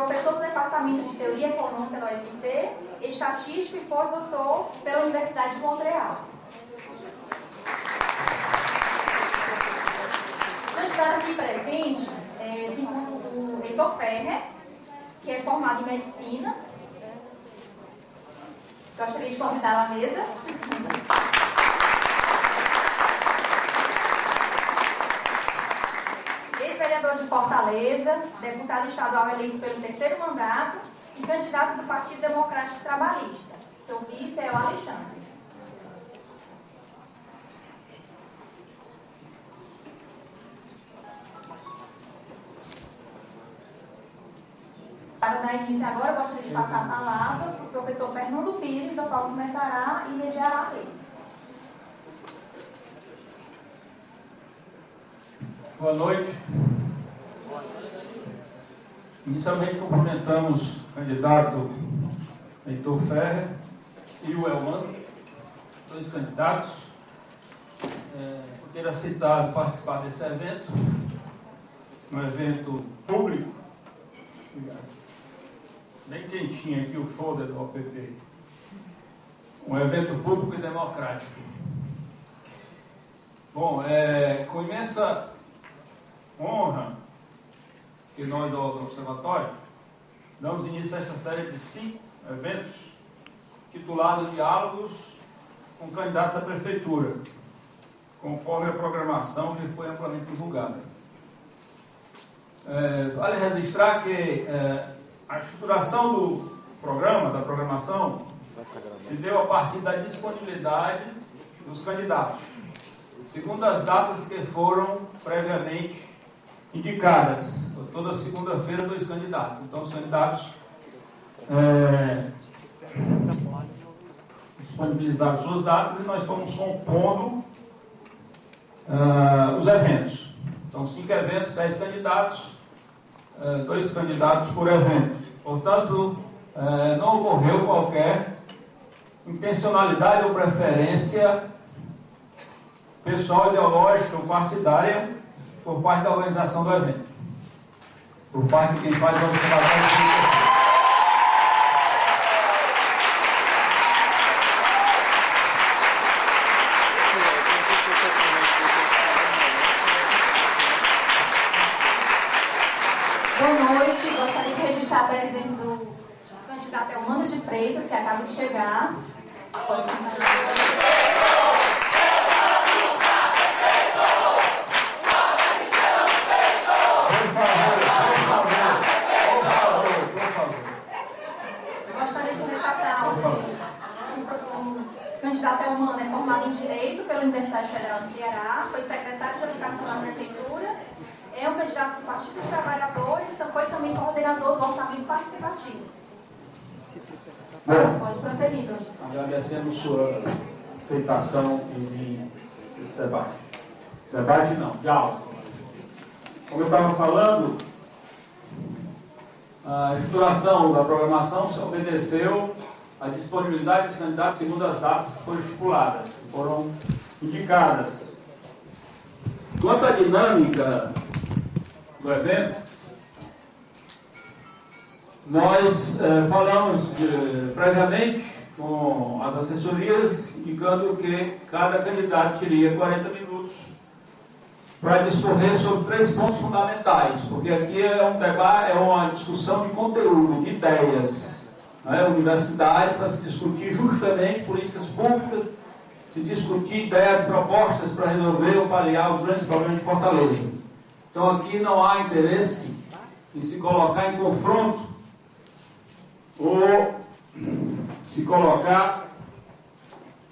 professor do Departamento de Teoria Econômica da UFC, estatístico e pós-doutor pela Universidade de Montreal. O candidato aqui presente se encontra o Heitor Ferrer, que é formado em Medicina. Gostaria de convidá-lo à mesa. Ex-vereador de Fortaleza, deputado estadual eleito pelo 3º mandato e candidato do Partido Democrático Trabalhista. Seu vice é o Alexandre. Para dar início agora, eu gostaria de passar a palavra para o professor Fernando Pires, o qual começará e regerá a mesa. Boa noite. Inicialmente cumprimentamos o candidato Heitor Ferrer e o Elman, dois candidatos, por ter aceitado participar desse evento, um evento público. Bem quentinho aqui o folder do OPP. Um evento público e democrático. Bom, com imensa honra que nós do Observatório damos início a esta série de 5 eventos titulados Diálogos com Candidatos à Prefeitura, conforme a programação que foi amplamente divulgada. Vale registrar que a estruturação do programa, da programação, se deu a partir da disponibilidade dos candidatos, segundo as datas que foram previamente indicadas. Toda segunda-feira, 2 candidatos. Então, os candidatos disponibilizaram suas datas e nós fomos compondo os eventos. Então, 5 eventos, 10 candidatos, 2 candidatos por evento. Portanto, não ocorreu qualquer intencionalidade ou preferência pessoal, ideológica ou partidária por parte da organização do evento, por parte de quem faz a observação. Boa noite, gostaria de registrar a presença do candidato Elmano de Freitas, que acaba de chegar. Pode o candidato Elmano é formado em Direito pela Universidade Federal do Ceará, foi secretário de Educação na Prefeitura, é um candidato do Partido dos Trabalhadores, foi também coordenador do Orçamento Participativo. Bom, pode prosseguir, professor. Agradecemos sua aceitação em vir esse debate. Debate não, diálogo. Como eu estava falando, a estruturação da programação se obedeceu à disponibilidade dos candidatos segundo as datas que foram estipuladas, que foram indicadas. Quanto à dinâmica do evento, nós falamos previamente com as assessorias, indicando que cada candidato teria 40 minutos para discorrer sobre 3 pontos fundamentais, porque aqui é um debate, é uma discussão de conteúdo, de ideias, né? Universidade, para se discutir justamente políticas públicas, se discutir ideias, propostas para resolver ou paliar os grandes problemas de Fortaleza. Então aqui não há interesse em se colocar em confronto ou se colocar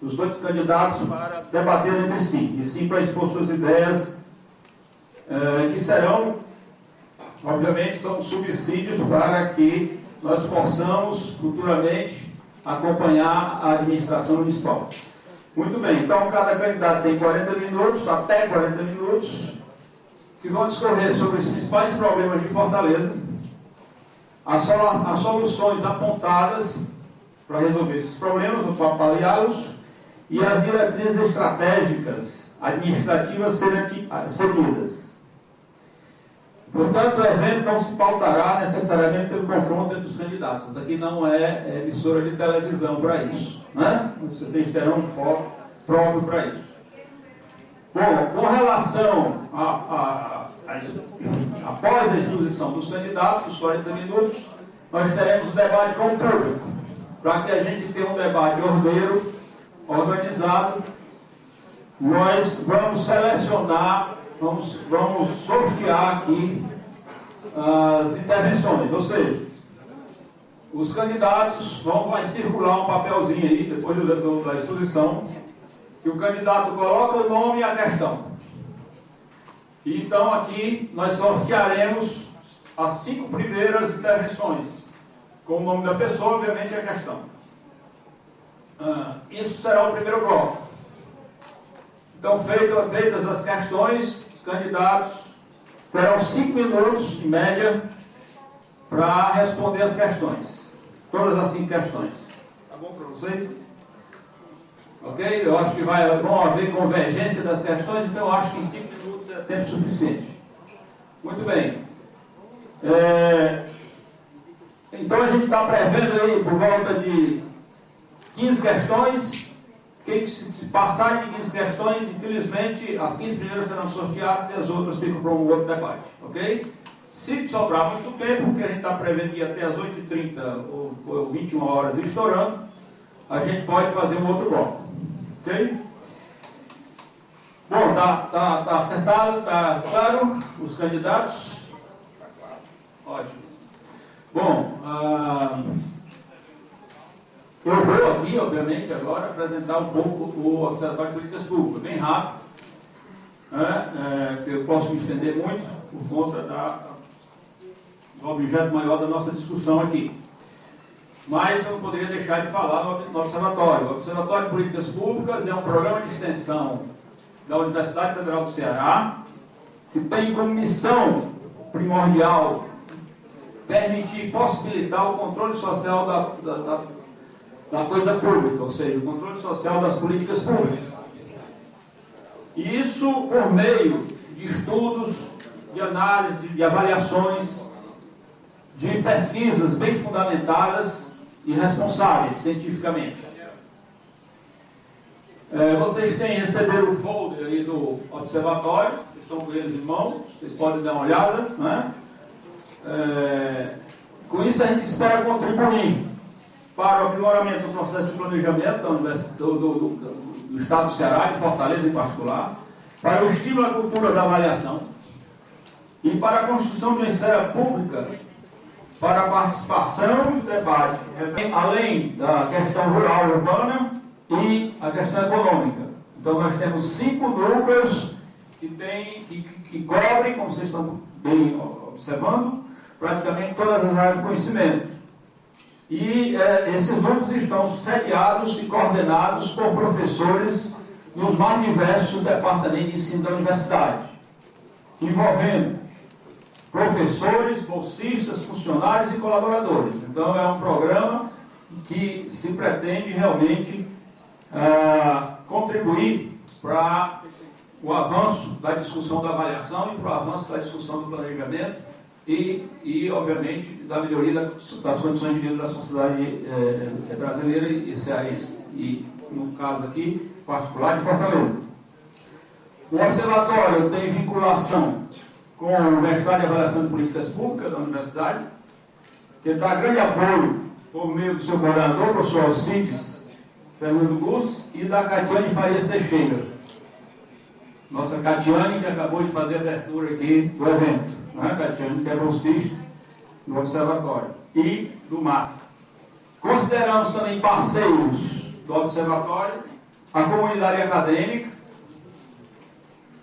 os 2 candidatos para debater entre si, e sim para expor suas ideias, que serão, obviamente, são subsídios para que nós possamos futuramente acompanhar a administração municipal. Muito bem, então cada candidato tem 40 minutos, até 40 minutos, que vão discorrer sobre os principais problemas de Fortaleza, as soluções apontadas para resolver esses problemas, ou para paliá-los, e as diretrizes estratégicas administrativas serem seguidas. Portanto, o evento não se pautará necessariamente pelo confronto entre os candidatos. Isso daqui não é emissora de televisão para isso, né? Vocês terão um foco próprio para isso. Bom, com relação após a exposição dos candidatos, os 40 minutos, nós teremos debate com o público, para que a gente tenha um debate ordeiro, organizado. Nós vamos selecionar, vamos sortear aqui as intervenções, ou seja, os candidatos vai circular um papelzinho aí, depois da exposição, que o candidato coloca o nome e a questão. Então aqui nós sortearemos as 5 primeiras intervenções, com o nome da pessoa, obviamente, e a questão. Isso será o primeiro bloco. Então, feitas as questões, os candidatos terão 5 minutos, em média, para responder as questões. Todas as 5 questões. Tá bom para vocês? Ok? Eu acho que vão haver convergência das questões, então eu acho que em 5 minutos é tempo suficiente. Muito bem. Então a gente está prevendo aí por volta de 15 questões. Quem se passar de 15 questões, infelizmente, as 15 primeiras serão sorteadas e as outras ficam para um outro debate. Ok? Se sobrar muito tempo, porque a gente está prevendo ir até as 8h30 ou 21 horas estourando, a gente pode fazer um outro bloco. Ok? Bom, tá acertado, está claro? Os candidatos? Ótimo. Bom, eu vou aqui, obviamente, agora apresentar um pouco o Observatório de Políticas Públicas, bem rápido, que eu posso me estender muito por conta do objeto maior da nossa discussão aqui. Mas eu não poderia deixar de falar no Observatório. O Observatório de Políticas Públicas é um programa de extensão da Universidade Federal do Ceará, que tem como missão primordial possibilitar o controle social da coisa pública, ou seja, o controle social das políticas públicas. E isso por meio de estudos, de análise, de avaliações, de pesquisas bem fundamentadas e responsáveis cientificamente. Vocês receberam o folder aí do Observatório, vocês estão com eles em mãos, vocês podem dar uma olhada, né? Com isso a gente espera contribuir para o aprimoramento do processo de planejamento do Estado do Ceará, de Fortaleza em particular, para o estímulo à cultura da avaliação e para a construção de uma esfera pública para a participação e debate, além da questão rural e urbana e a questão econômica. Então nós temos 5 núcleos que cobrem, como vocês estão bem observando, praticamente todas as áreas de conhecimento. E esses núcleos estão sediados e coordenados por professores nos mais diversos departamentos de ensino da universidade, envolvendo professores, bolsistas, funcionários e colaboradores. Então é um programa que se pretende realmente contribuir para o avanço da discussão da avaliação e para o avanço da discussão do planejamento e obviamente, da melhoria das condições de vida da sociedade brasileira e cearense, e, no caso aqui, particular de Fortaleza. O Observatório tem vinculação com o mestrado de avaliação de políticas públicas da universidade, que dá grande apoio por meio do seu coordenador, o professor Alcides Fernando Gus, e da Catiane Farias Teixeira. Nossa Catiane, que acabou de fazer a abertura aqui do evento, né? Catiane, que é bolsista do Observatório, e do MAP. Consideramos também parceiros do Observatório a comunidade acadêmica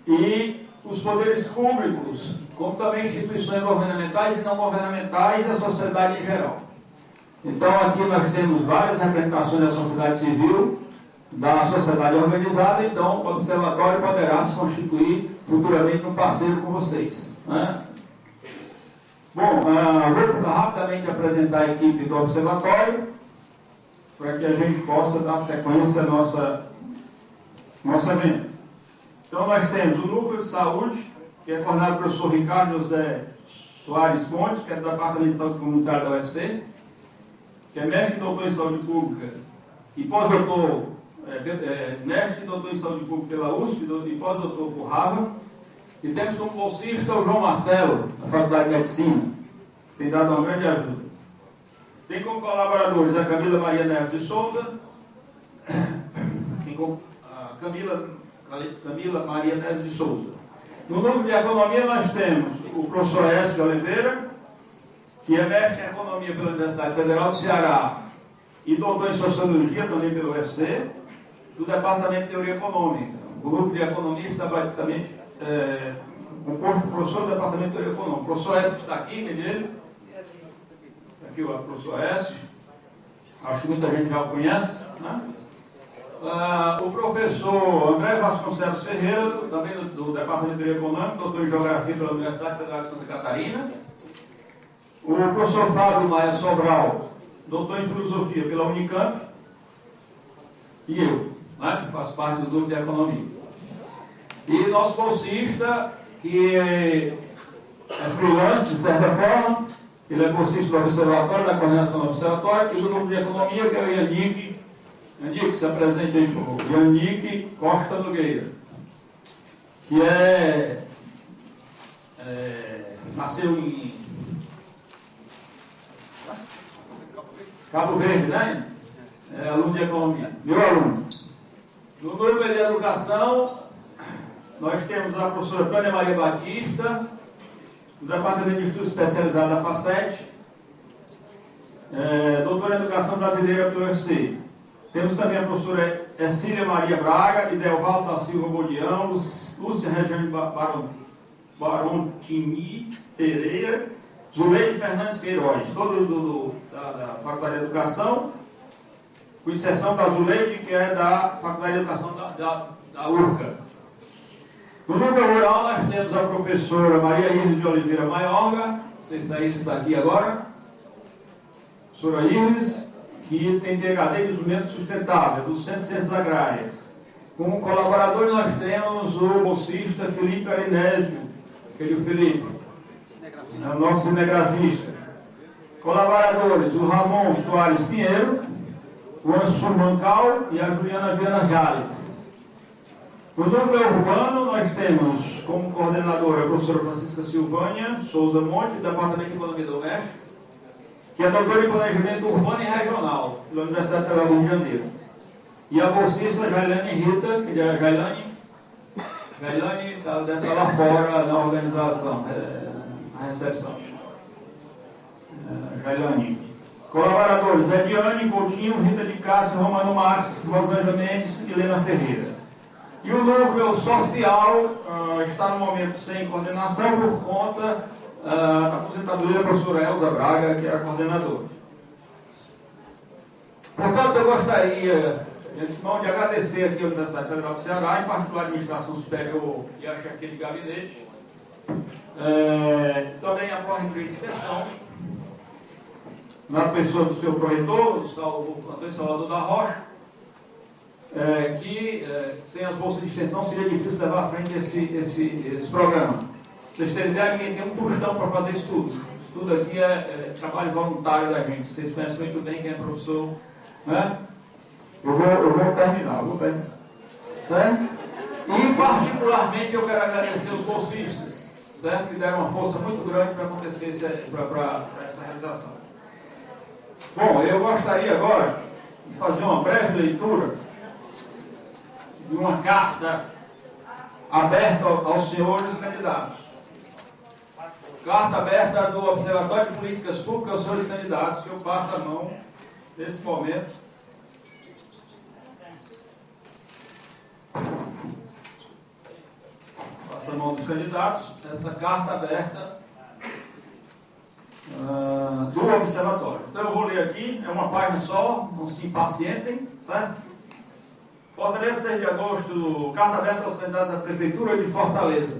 e os poderes públicos, como também instituições governamentais e não governamentais e a sociedade em geral. Então aqui nós temos várias representações da sociedade civil, da sociedade organizada, então o Observatório poderá se constituir futuramente um parceiro com vocês, né? Bom, vou rapidamente apresentar a equipe do Observatório, para que a gente possa dar sequência ao nosso evento. Então nós temos o Núcleo de Saúde, que é coordenado pelo professor Ricardo José Soares Pontes, que é do Departamento de Saúde Comunitária da UFC, que é mestre e doutor em saúde pública e pós-doutor, mestre e doutor em saúde pública pela USP e pós-doutor por Harvard. E temos como bolsista o João Marcelo, da Faculdade de Medicina, que tem dado uma grande ajuda. Tem como colaboradores a Camila Maria Neves de Souza, Camila Maria Neves de Souza. No núcleo de economia nós temos o professor Écio de Oliveira, que é mestre em economia pela Universidade Federal do Ceará e doutor em sociologia também pelo UFC, do Departamento de Teoria Econômica. O grupo de economia está basicamente composto por professor do Departamento de Teoria Econômica. O professor Écio está aqui, ele. Aqui o professor Écio. Acho que muita gente já o conhece, né? O professor André Vasconcelos Ferreira, também do Departamento de Teoria Econômica, doutor em Geografia pela Universidade Federal de Santa Catarina. O professor Fábio Maia Sobral, doutor em Filosofia pela Unicamp. E eu, né, que faço parte do grupo de Economia. E nosso bolsista, que é freelance, de certa forma, ele é bolsista do Observatório, da coordenação do Observatório, e do grupo de Economia, que é o Yannick. Yannick, se apresente aí, por favor. Yannick Costa Nogueira, que nasceu em Cabo Verde, né? É aluno de Economia, meu aluno. No núcleo de Educação, nós temos a professora Tânia Maria Batista, do Departamento de Estudos Especializado da FACET, doutora em Educação Brasileira pelo UFC. Temos também a professora Ercília Maria Braga, Idelvaldo da Silva Bodião, Lúcia Regiane Barontini Pereira, Zuleide Fernandes Queiroz, todos da Faculdade de Educação, com exceção da Zuleide, que é da Faculdade de Educação da URCA. No núcleo rural, nós temos a professora Maria Iris de Oliveira Maiorga, não sei se a Iris está aqui agora, professora Iris, que tem PhD em Desenvolvimento Sustentável, do Centro de Ciências Agrárias. Como colaborador, nós temos o bolsista Felipe Arinésio, aquele Felipe, é o nosso cinegrafista. Colaboradores, o Ramon Soares Pinheiro, o Ansu Mancal e a Juliana Viana Jales. No núcleo urbano, nós temos como coordenadora a professora Francisca Silvânia Souza Monte, do Departamento de Economia Doméstica, que é doutora em Planejamento Urbano e Regional, pela Universidade Federal do Rio de Janeiro. E a bolsista Jailane Rita, que é a Jailane deve estar lá fora na organização, na recepção. Jailane. Colaboradores, Ediane Coutinho, Rita de Cássio, Romano Marques, Rosângela Mendes e Helena Ferreira. E o núcleo social está no momento sem coordenação por conta da aposentadoria da professora Elza Braga, que era coordenadora. Portanto, eu gostaria, de antemão, de agradecer aqui a Universidade Federal do Ceará, em particular a Administração Superior e a chefia de gabinete, também a Pró-Reitoria de Extensão, na pessoa do seu proreitor, o Antônio Salvador da Rocha, que sem as bolsas de extensão seria difícil levar à frente esse programa. Vocês terem ideia, ninguém tem um tostão para fazer estudo. Estudo aqui é trabalho voluntário da gente. Vocês conhecem muito bem quem é professor, né? Eu vou terminar. Certo? E particularmente eu quero agradecer os bolsistas, certo? Que deram uma força muito grande para acontecer essa realização. Bom, eu gostaria agora de fazer uma breve leitura de uma carta aberta aos senhores candidatos. Carta aberta do Observatório de Políticas Públicas aos senhores candidatos, que eu passo a mão nesse momento. Passo a mão dos candidatos, essa carta aberta do Observatório. Então eu vou ler aqui, é uma página só, não se impacientem, certo? Fortaleza, 6 de agosto, carta aberta aos candidatos à Prefeitura de Fortaleza.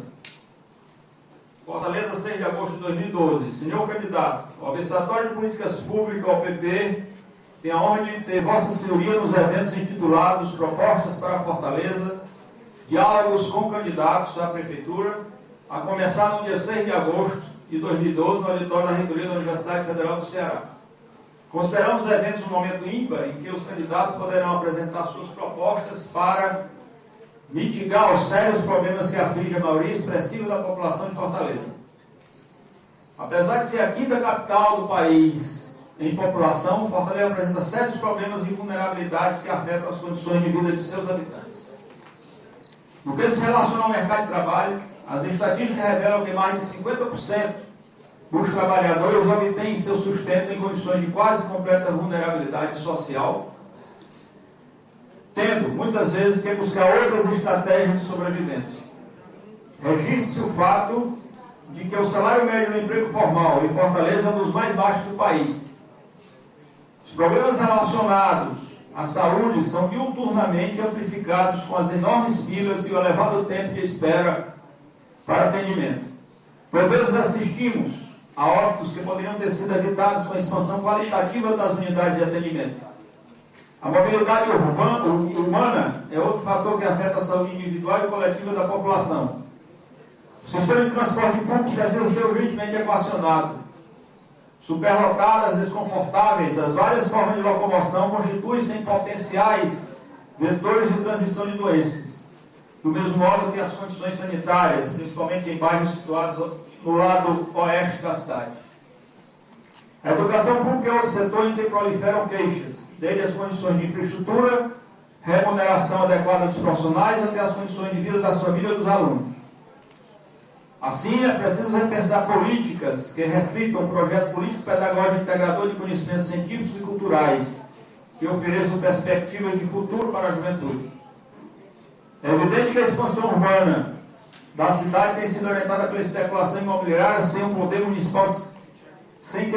Fortaleza, 6 de agosto de 2012. Senhor candidato, o Observatório de Políticas Públicas, OPP, tem a honra de ter Vossa Senhoria nos eventos intitulados Propostas para a Fortaleza, Diálogos com Candidatos à Prefeitura, a começar no dia 6 de agosto e 2012 no auditório da reitoria da Universidade Federal do Ceará. Consideramos os eventos um momento ímpar em que os candidatos poderão apresentar suas propostas para mitigar os sérios problemas que afligem a maioria expressiva da população de Fortaleza. Apesar de ser a quinta capital do país em população, Fortaleza apresenta sérios problemas de vulnerabilidades que afetam as condições de vida de seus habitantes. No que se relaciona ao mercado de trabalho, as estatísticas revelam que mais de 50% dos trabalhadores obtêm seu sustento em condições de quase completa vulnerabilidade social, tendo, muitas vezes, que buscar outras estratégias de sobrevivência. Registre-se o fato de que o salário médio do emprego formal em Fortaleza é um dos mais baixos do país. Os problemas relacionados à saúde são diuturnamente amplificados com as enormes filas e o elevado tempo de espera para atendimento. Por vezes assistimos a óbitos que poderiam ter sido evitados com a expansão qualitativa das unidades de atendimento. A mobilidade humana é outro fator que afeta a saúde individual e coletiva da população. O sistema de transporte público precisa ser urgentemente equacionado. Superlotadas, desconfortáveis, as várias formas de locomoção constituem-se em potenciais vetores de transmissão de doenças. Do mesmo modo que as condições sanitárias, principalmente em bairros situados no lado oeste da cidade. A educação pública é outro setor em que proliferam queixas, desde as condições de infraestrutura, remuneração adequada dos profissionais, até as condições de vida das famílias dos alunos. Assim, é preciso repensar políticas que reflitam um projeto político-pedagógico integrador de conhecimentos científicos e culturais, que ofereçam perspectivas de futuro para a juventude. É evidente que a expansão urbana da cidade tem sido orientada pela especulação imobiliária sem que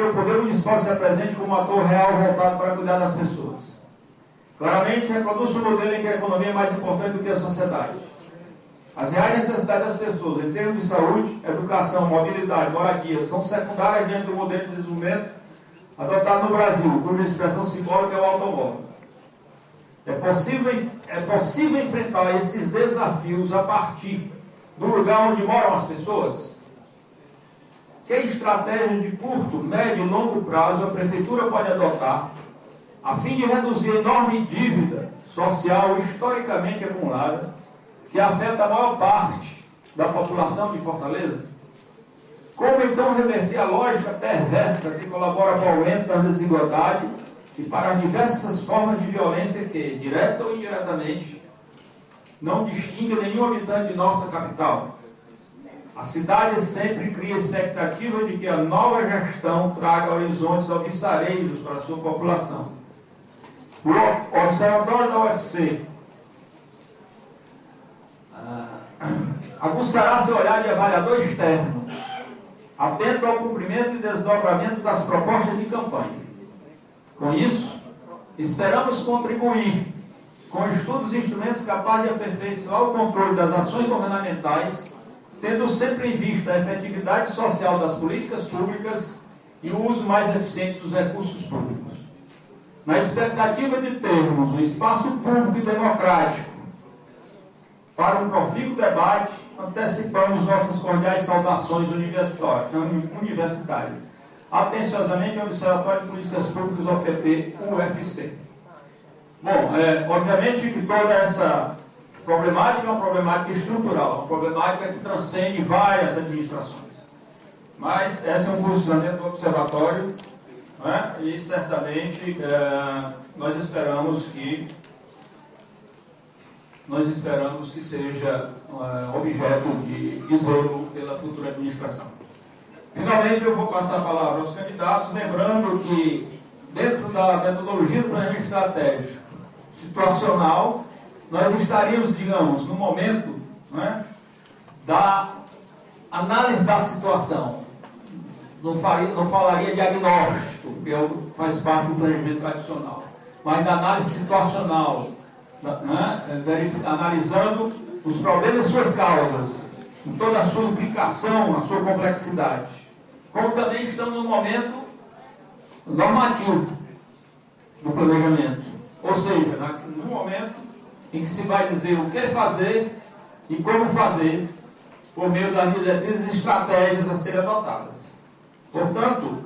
o poder municipal se apresente como um ator real voltado para cuidar das pessoas. Claramente, reproduz um modelo em que a economia é mais importante do que a sociedade. As reais necessidades das pessoas, em termos de saúde, educação, mobilidade, moradia, são secundárias diante do modelo de desenvolvimento adotado no Brasil, cuja expressão simbólica é o automóvel. É possível enfrentar esses desafios a partir do lugar onde moram as pessoas? Que estratégia de curto, médio e longo prazo a Prefeitura pode adotar a fim de reduzir a enorme dívida social historicamente acumulada que afeta a maior parte da população de Fortaleza? Como então reverter a lógica perversa que colabora para o aumento da desigualdade e para as diversas formas de violência que, direta ou indiretamente, não distingue nenhum habitante de nossa capital? A cidade sempre cria a expectativa de que a nova gestão traga horizontes alvissareiros para a sua população. O Observatório da UFC aguçará seu olhar de avaliador externo, atento ao cumprimento e desdobramento das propostas de campanha. Com isso, esperamos contribuir com estudos e instrumentos capazes de aperfeiçoar o controle das ações governamentais, tendo sempre em vista a efetividade social das políticas públicas e o uso mais eficiente dos recursos públicos. Na expectativa de termos um espaço público e democrático para um profícuo debate, antecipamos nossas cordiais saudações universitárias. Atenciosamente, o Observatório de Políticas Públicas, OPP, UFC. Bom, obviamente que toda essa problemática é uma problemática estrutural, uma problemática que transcende várias administrações. Mas esse é um posicionamento do Observatório, né? E certamente nós esperamos que seja objeto de zelo pela futura administração. Finalmente, eu vou passar a palavra aos candidatos, lembrando que, dentro da metodologia do planejamento estratégico situacional, nós estaríamos, digamos, no momento, né, da análise da situação. Não falaria diagnóstico, porque faz parte do planejamento tradicional, mas da análise situacional, né, analisando os problemas e suas causas, em toda a sua implicação, a sua complexidade. Como também estamos no momento normativo do planejamento, ou seja, no momento em que se vai dizer o que fazer e como fazer por meio das diretrizes e estratégias a serem adotadas. Portanto,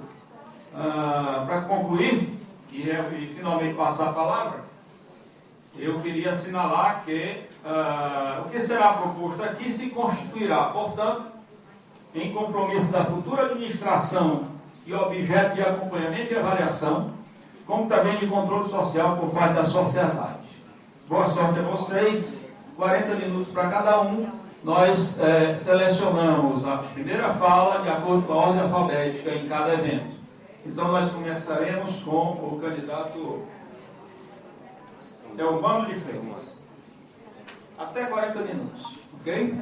para concluir e finalmente passar a palavra, eu queria assinalar que o que será proposto aqui se constituirá, portanto, em compromisso da futura administração e objeto de acompanhamento e avaliação, como também de controle social por parte da sociedade. Boa sorte a vocês, 40 minutos para cada um. Nós selecionamos a primeira fala de acordo com a ordem alfabética em cada evento. Então nós começaremos com o candidato Eumano de Freitas. Até 40 minutos, ok?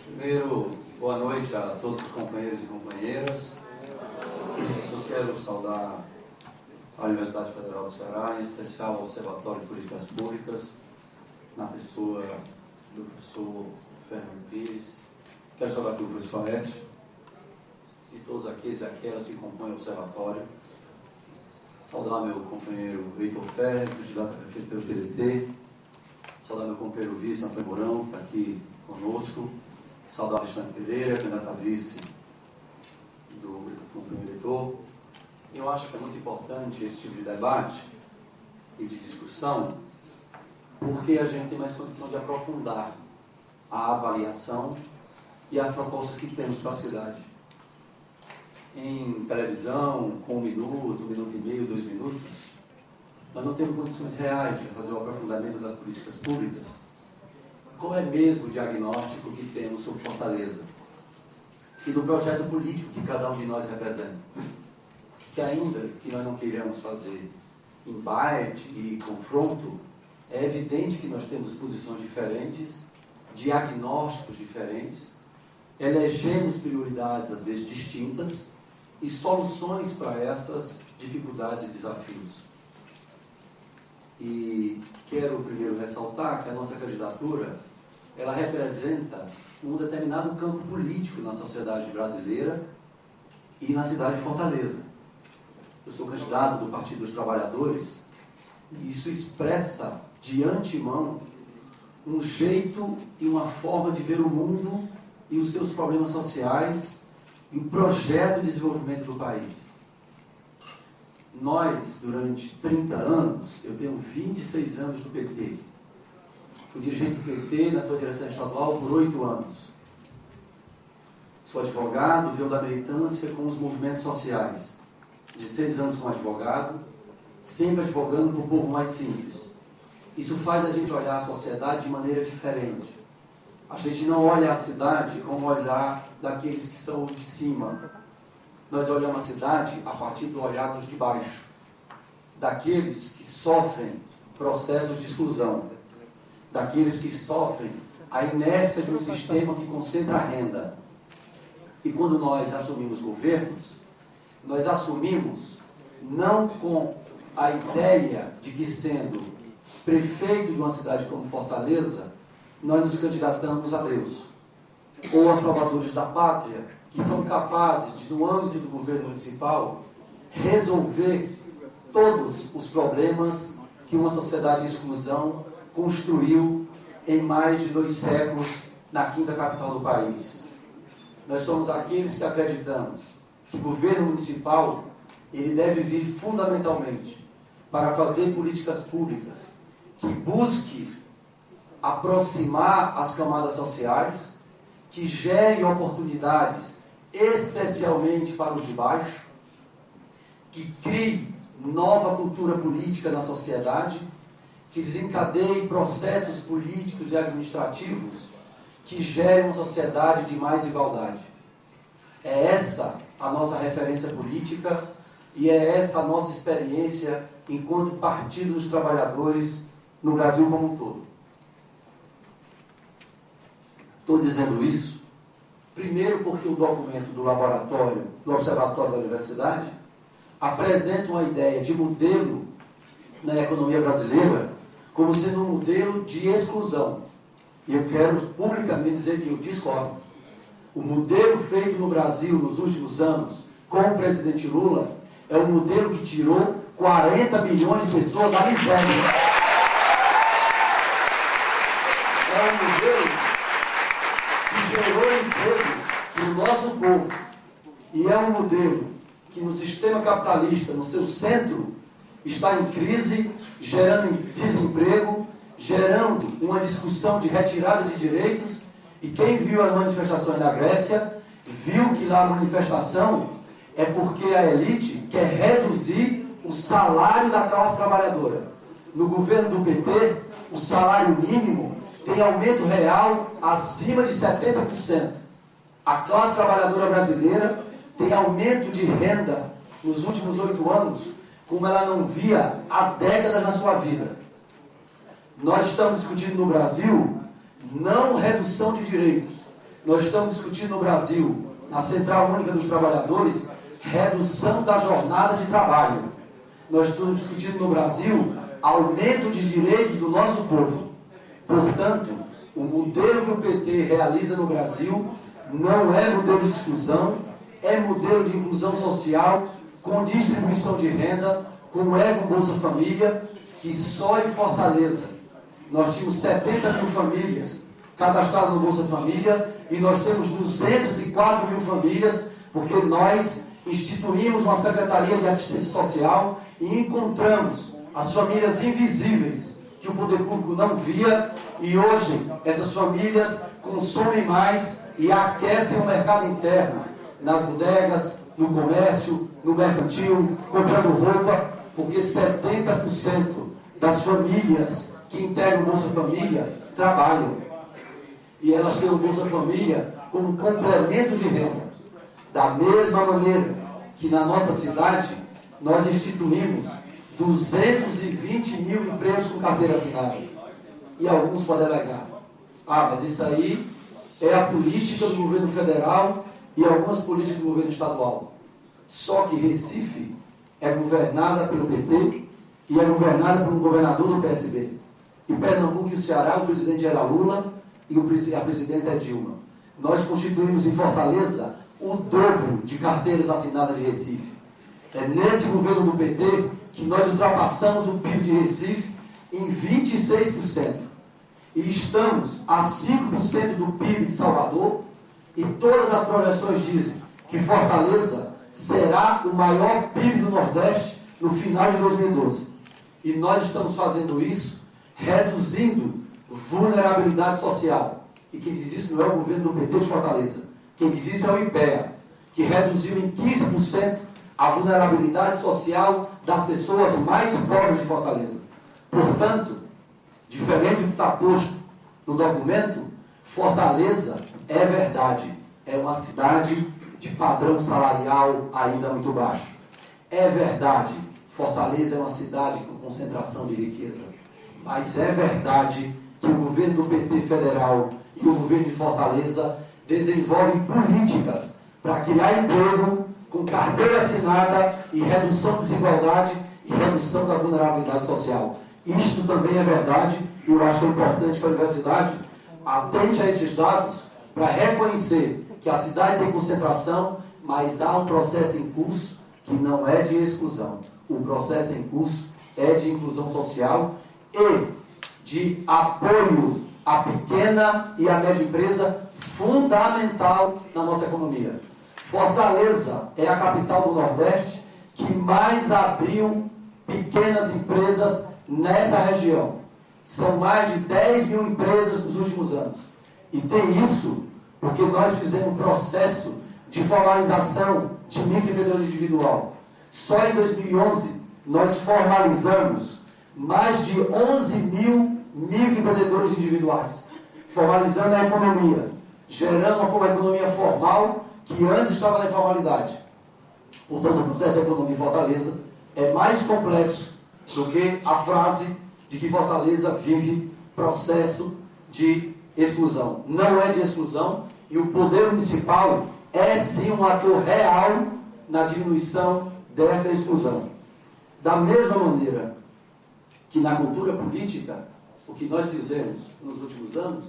Primeiro, boa noite a todos os companheiros e companheiras. Eu quero saudar a Universidade Federal do Ceará, em especial ao Observatório de Políticas Públicas, na pessoa do professor Fernando Pires. Quero saudar aqui o professor Aécio e todos aqueles e aquelas que compõem o Observatório. Saudar meu companheiro Heitor Ferreira, candidato a prefeito pelo PDT. Saudar meu companheiro vice Antônio Mourão, que está aqui conosco. Saudar Alexandre Pereira, candidato a vice do companheiro Heitor. Eu acho que é muito importante esse tipo de debate e de discussão, porque a gente tem mais condição de aprofundar a avaliação e as propostas que temos para a cidade. Em televisão, com 1 minuto, 1 minuto e meio, 2 minutos, nós não temos condições reais de fazer o aprofundamento das políticas públicas. Qual é mesmo o diagnóstico que temos sobre Fortaleza? E do projeto político que cada um de nós representa? Que ainda que nós não queiramos fazer embate e confronto, é evidente que nós temos posições diferentes, diagnósticos diferentes, elegemos prioridades às vezes distintas e soluções para essas dificuldades e desafios. E quero primeiro ressaltar que a nossa candidatura, ela representa um determinado campo político na sociedade brasileira e na cidade de Fortaleza. Eu sou candidato do Partido dos Trabalhadores e isso expressa de antemão um jeito e uma forma de ver o mundo e os seus problemas sociais e o projeto de desenvolvimento do país. Nós, durante 30 anos, eu tenho 26 anos do PT. Fui dirigente do PT na sua direção estadual por 8 anos. Sou advogado, venho da militância com os movimentos sociais. 16 anos como advogado, sempre advogando para o povo mais simples. Isso faz a gente olhar a sociedade de maneira diferente. A gente não olha a cidade como olhar daqueles que são de cima. Nós olhamos a cidade a partir do olhar dos de baixo, daqueles que sofrem processos de exclusão, daqueles que sofrem a inércia de um sistema que concentra a renda. E quando nós assumimos governos, nós assumimos não com a ideia de que, sendo prefeito de uma cidade como Fortaleza, nós nos candidatamos a Deus, ou a salvadores da pátria, que são capazes de, no âmbito do governo municipal, resolver todos os problemas que uma sociedade de exclusão construiu em mais de 2 séculos na 5ª capital do país. Nós somos aqueles que acreditamos que o governo municipal ele deve vir fundamentalmente para fazer políticas públicas que busque aproximar as camadas sociais, que gerem oportunidades especialmente para os de baixo, que crie nova cultura política na sociedade, que desencadeie processos políticos e administrativos que gerem uma sociedade de mais igualdade. É essa a nossa referência política e é essa a nossa experiência enquanto Partido dos Trabalhadores no Brasil como um todo. Estou dizendo isso, primeiro porque o documento do laboratório, do Observatório da Universidade, apresenta uma ideia de modelo na economia brasileira como sendo um modelo de exclusão. E eu quero publicamente dizer que eu discordo. O modelo feito no Brasil nos últimos anos com o presidente Lula é um modelo que tirou 40 milhões de pessoas da miséria. É um modelo que gerou emprego para o nosso povo. E é um modelo que no sistema capitalista, no seu centro, está em crise, gerando desemprego, gerando uma discussão de retirada de direitos. E quem viu as manifestações da Grécia, viu que lá a manifestação é porque a elite quer reduzir o salário da classe trabalhadora. No governo do PT, o salário mínimo tem aumento real acima de 70%. A classe trabalhadora brasileira tem aumento de renda nos últimos 8 anos, como ela não via há décadas na sua vida. Nós estamos discutindo no Brasil não redução de direitos. Nós estamos discutindo no Brasil, na Central Única dos Trabalhadores, redução da jornada de trabalho. Nós estamos discutindo no Brasil aumento de direitos do nosso povo. Portanto, o modelo que o PT realiza no Brasil não é modelo de exclusão, é modelo de inclusão social, com distribuição de renda, como é com Bolsa Família, que só em Fortaleza nós tínhamos 70 mil famílias cadastradas no Bolsa Família e nós temos 204 mil famílias, porque nós instituímos uma Secretaria de Assistência Social e encontramos as famílias invisíveis que o poder público não via, e hoje essas famílias consomem mais e aquecem o mercado interno, nas bodegas, no comércio, no mercantil, comprando roupa, porque 70% das famílias que integram o Bolsa Família trabalham. E elas têm o Bolsa Família como um complemento de renda. Da mesma maneira que na nossa cidade nós instituímos 220 mil empregos com carteira assinada. E alguns podem alegar: mas isso aí é a política do governo federal e algumas políticas do governo estadual. Só que Recife é governada pelo PT e é governada por um governador do PSB. E Pernambuco e o Ceará, o presidente era Lula e a presidenta é Dilma. Nós constituímos em Fortaleza o dobro de carteiras assinadas de Recife. É nesse governo do PT que nós ultrapassamos o PIB de Recife em 26%. E estamos a 5% do PIB de Salvador, e todas as projeções dizem que Fortaleza será o maior PIB do Nordeste no final de 2012. E nós estamos fazendo isso reduzindo vulnerabilidade social. E quem diz isso não é o governo do PT de Fortaleza. Quem diz isso é o IPEA, que reduziu em 15% a vulnerabilidade social das pessoas mais pobres de Fortaleza. Portanto, diferente do que está posto no documento, Fortaleza é verdade, é uma cidade de padrão salarial ainda muito baixo. É verdade, Fortaleza é uma cidade com concentração de riqueza. Mas é verdade que o governo do PT federal e o governo de Fortaleza desenvolvem políticas para criar emprego com carteira assinada e redução de desigualdade e redução da vulnerabilidade social. Isto também é verdade, e eu acho que é importante que a universidade atente a esses dados para reconhecer que a cidade tem concentração, mas há um processo em curso que não é de exclusão. O processo em curso é de inclusão social e de apoio à pequena e à média empresa, fundamental na nossa economia. Fortaleza é a capital do Nordeste que mais abriu pequenas empresas nessa região. São mais de 10 mil empresas nos últimos anos. E tem isso porque nós fizemos um processo de formalização de microempreendedor individual. Só em 2011 nós formalizamos mais de 11 mil microempreendedores individuais, formalizando a economia, gerando uma economia formal que antes estava na informalidade. Portanto, o processo econômico de Fortaleza é mais complexo do que a frase de que Fortaleza vive processo de exclusão. Não é de exclusão, e o poder municipal é sim um ator real na diminuição dessa exclusão. Da mesma maneira que na cultura política, o que nós fizemos nos últimos anos,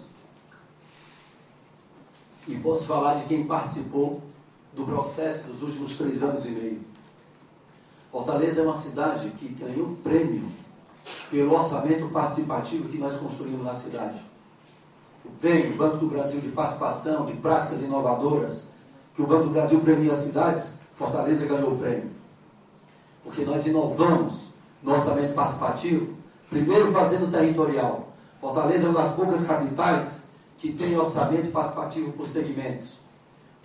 e posso falar de quem participou do processo dos últimos 3 anos e meio. Fortaleza é uma cidade que ganhou prêmio pelo orçamento participativo que nós construímos na cidade. O prêmio Banco do Brasil de participação, de práticas inovadoras, que o Banco do Brasil premia as cidades, Fortaleza ganhou o prêmio. Porque nós inovamos no orçamento participativo, primeiro fazendo territorial. Fortaleza é uma das poucas capitais que tem orçamento participativo por segmentos.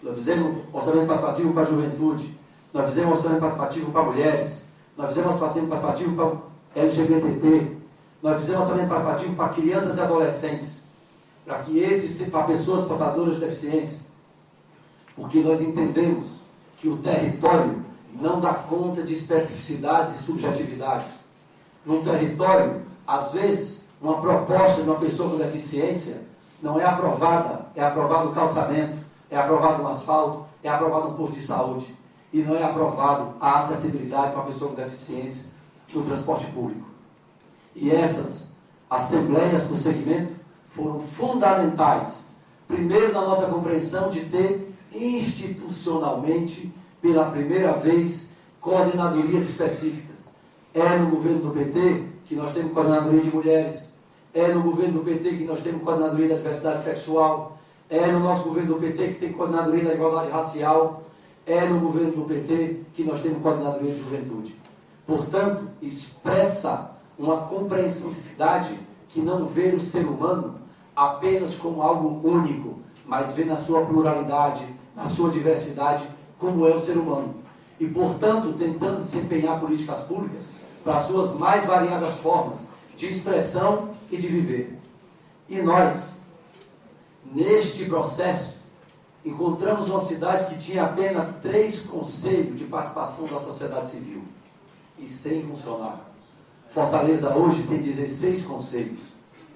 Nós fizemos orçamento participativo para a juventude, nós fizemos orçamento participativo para mulheres, nós fizemos orçamento participativo para LGBT, nós fizemos orçamento participativo para crianças e adolescentes, para pessoas portadoras de deficiência, porque nós entendemos que o território não dá conta de especificidades e subjetividades. Num território, às vezes, uma proposta de uma pessoa com deficiência não é aprovada, é aprovado o calçamento, é aprovado um asfalto, é aprovado um posto de saúde, e não é aprovado a acessibilidade para uma pessoa com deficiência no transporte público. E essas assembleias por segmento foram fundamentais, primeiro na nossa compreensão de ter institucionalmente, pela primeira vez, coordenadorias específicas. É no governo do PT que nós temos coordenadoria de mulheres, é no governo do PT que nós temos coordenadoria da diversidade sexual, é no nosso governo do PT que tem coordenadoria da igualdade racial, é no governo do PT que nós temos coordenadoria de juventude. Portanto, expressa uma compreensão de cidade que não vê o ser humano apenas como algo único, mas vê na sua pluralidade, na sua diversidade, como é o ser humano. E, portanto, tentando desempenhar políticas públicas para as suas mais variadas formas de expressão e de viver. E nós, neste processo, encontramos uma cidade que tinha apenas 3 conselhos de participação da sociedade civil e sem funcionar. Fortaleza hoje tem 16 conselhos.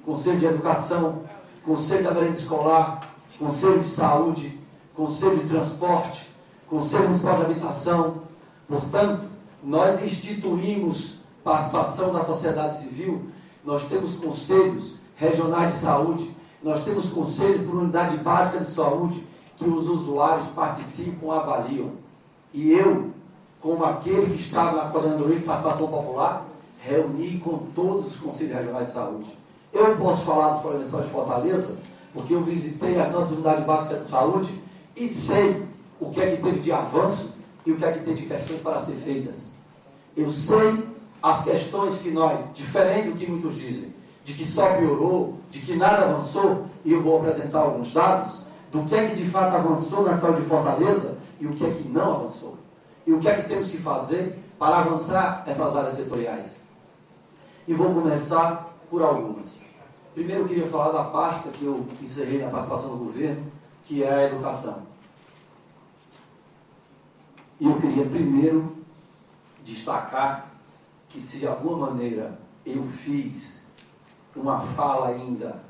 Conselho de Educação, Conselho da Merenda Escolar, Conselho de Saúde, Conselho de Transporte, Conselho Municipal de Habitação. Portanto, nós instituímos participação da sociedade civil, nós temos conselhos regionais de saúde, nós temos conselhos por unidade básica de saúde, que os usuários participam, avaliam. E eu, como aquele que estava na coordenadoria de participação popular, reuni com todos os conselhos regionais de saúde. Eu posso falar dos problemas de saúde de Fortaleza, porque eu visitei as nossas unidades básicas de saúde e sei o que é que teve de avanço e o que é que tem de questões para ser feitas. Eu sei as questões que nós, diferente do que muitos dizem, de que só piorou, de que nada avançou, e eu vou apresentar alguns dados do que é que de fato avançou na saúde de Fortaleza e o que é que não avançou. E o que é que temos que fazer para avançar essas áreas setoriais. E vou começar por algumas. Primeiro eu queria falar da pasta que eu encerrei na participação do governo, que é a educação. E eu queria primeiro destacar que, se de alguma maneira eu fiz uma fala ainda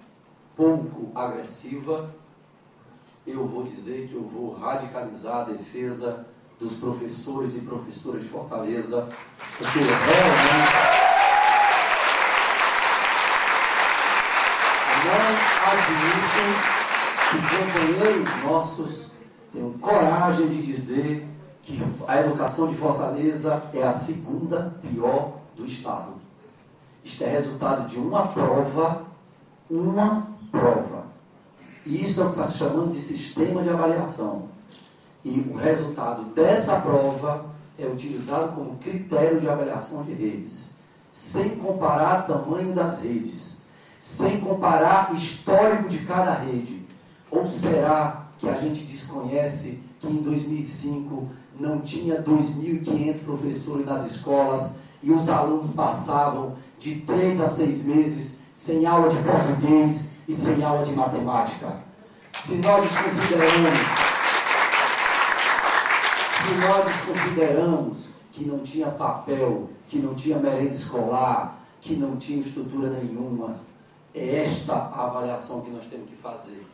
pouco agressiva, eu vou dizer que eu vou radicalizar a defesa dos professores e professoras de Fortaleza, porque realmente não admito que companheiros nossos tenham coragem de dizer que a educação de Fortaleza é a 2ª pior do Estado. Isto é resultado de uma prova. E isso é o que está se chamando de sistema de avaliação. E o resultado dessa prova é utilizado como critério de avaliação de redes, sem comparar tamanho das redes, sem comparar histórico de cada rede. Ou será que a gente desconhece que em 2005 não tinha 2.500 professores nas escolas e os alunos passavam de 3 a 6 meses sem aula de português e sem aula de matemática? Se nós desconsideramos que não tinha papel, que não tinha merenda escolar, que não tinha estrutura nenhuma, é esta a avaliação que nós temos que fazer.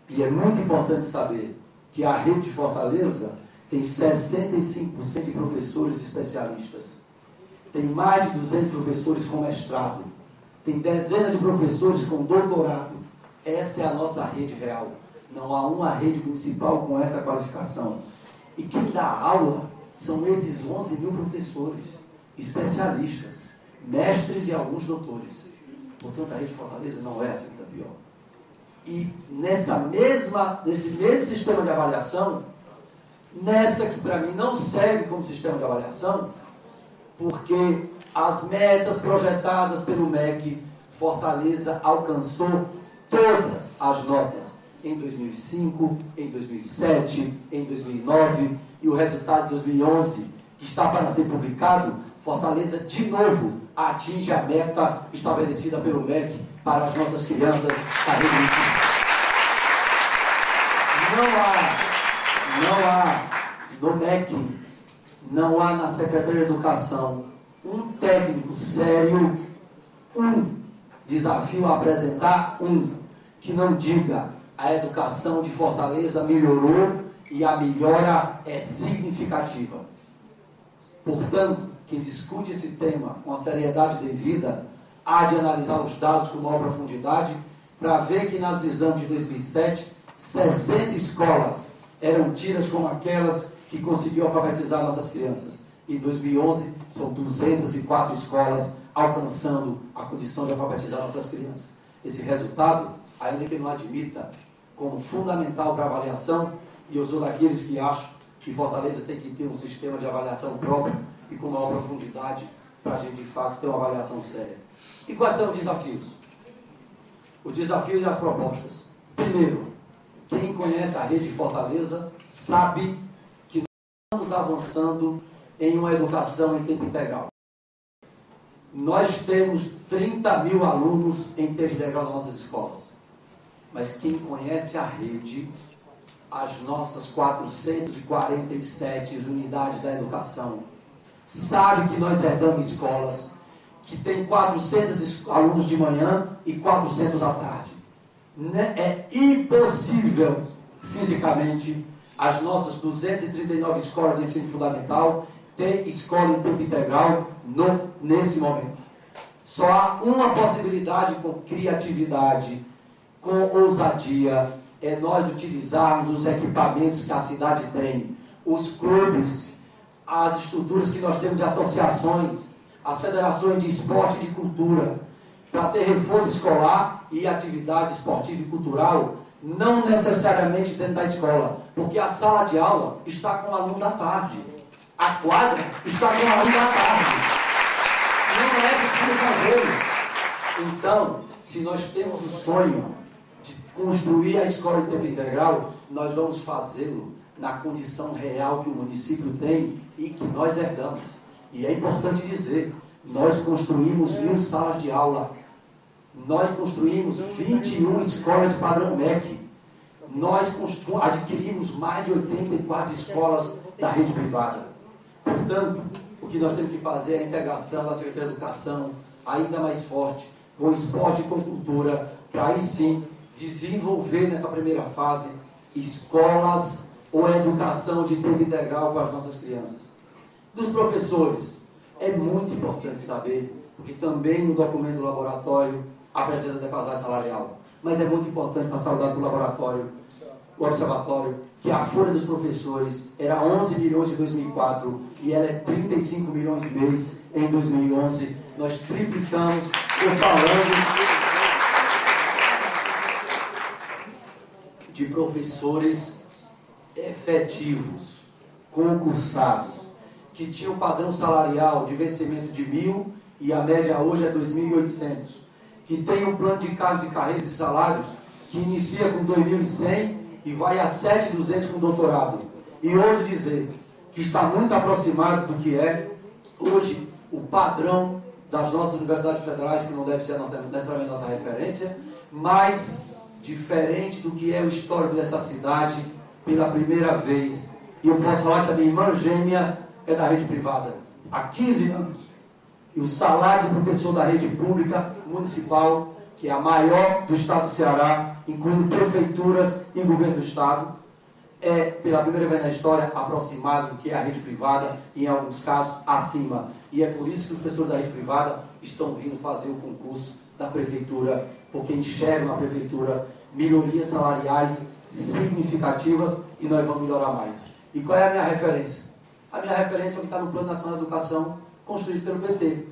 E é muito importante saber que a rede de Fortaleza tem 65% de professores especialistas. Tem mais de 200 professores com mestrado. Tem dezenas de professores com doutorado. Essa é a nossa rede real. Não há uma rede municipal com essa qualificação. E quem dá aula são esses 11 mil professores, especialistas, mestres e alguns doutores. Portanto, a rede Fortaleza não é a segunda pior. E nesse mesmo sistema de avaliação, nessa que para mim não serve como sistema de avaliação, porque as metas projetadas pelo MEC, Fortaleza alcançou todas as notas em 2005, em 2007, em 2009 e o resultado de 2011, que está para ser publicado, Fortaleza de novo atinge a meta estabelecida pelo MEC para as nossas crianças da rede municipal. Não há no MEC, não há na Secretaria de Educação um técnico sério, desafio a apresentar, que não diga a educação de Fortaleza melhorou e a melhora é significativa. Portanto, quem discute esse tema com a seriedade devida há de analisar os dados com maior profundidade para ver que nos exames de 2007, 60 escolas eram tidas como aquelas que conseguiam alfabetizar nossas crianças. Em 2011, são 204 escolas alcançando a condição de alfabetizar nossas crianças. Esse resultado, ainda que não admita como fundamental para a avaliação, e eu sou daqueles que acham que Fortaleza tem que ter um sistema de avaliação próprio e com maior profundidade para a gente, de fato, ter uma avaliação séria. E quais são os desafios? Os desafios e as propostas. Primeiro, quem conhece a rede de Fortaleza sabe que nós estamos avançando em uma educação em tempo integral. Nós temos 30 mil alunos em tempo integral nas nossas escolas. Mas quem conhece a rede, as nossas 447 unidades da educação, sabe que nós herdamos escolas que tem 400 alunos de manhã e 400 à tarde. É impossível, fisicamente, as nossas 239 escolas de ensino fundamental ter escola em tempo integral nesse momento. Só há uma possibilidade com criatividade, com ousadia, é nós utilizarmos os equipamentos que a cidade tem, os clubes, as estruturas que nós temos de associações, as federações de esporte e de cultura, para ter reforço escolar e atividade esportiva e cultural, não necessariamente dentro da escola, porque a sala de aula está com o aluno da tarde, a quadra está com o aluno da tarde, não é possível fazê-lo. Então, se nós temos o sonho de construir a escola em tempo integral, nós vamos fazê-lo na condição real que o município tem e que nós herdamos. E é importante dizer, nós construímos 1000 salas de aula, nós construímos 21 escolas de padrão MEC, nós adquirimos mais de 84 escolas da rede privada. Portanto, o que nós temos que fazer é a integração da Secretaria de Educação ainda mais forte, com esporte e com cultura, para aí sim desenvolver nessa primeira fase escolas ou educação de tempo integral com as nossas crianças. Dos professores, é muito importante saber, porque também no documento do laboratório apresenta a defasagem salarial, mas é muito importante passar o dado do laboratório, o observatório, que a folha dos professores era 11 milhões em 2004 e ela é 35 milhões mês em 2011. Nós triplicamos, estou falando de professores efetivos, concursados, que tinham padrão salarial de vencimento de 1.000 e a média hoje é 2.800, que tem um plano de cargos e carreiras e salários que inicia com 2.100 e vai a 7.200 com doutorado. E ouso dizer que está muito aproximado do que é hoje o padrão das nossas universidades federais, que não deve ser necessariamente nossa referência, mas diferente do que é o histórico dessa cidade pela primeira vez. E eu posso falar que a minha irmã gêmea é da rede privada há 15 anos. E o salário do professor da rede pública municipal, que é a maior do estado do Ceará, incluindo prefeituras e governo do estado, é, pela primeira vez na história, aproximado do que é a rede privada, e em alguns casos, acima. E é por isso que os professores da rede privada estão vindo fazer o concurso da prefeitura, porque enxergam na prefeitura melhorias salariais significativas e nós vamos melhorar mais. E qual é a minha referência? A minha referência é o que está no Plano Nacional de Educação, construído pelo PT,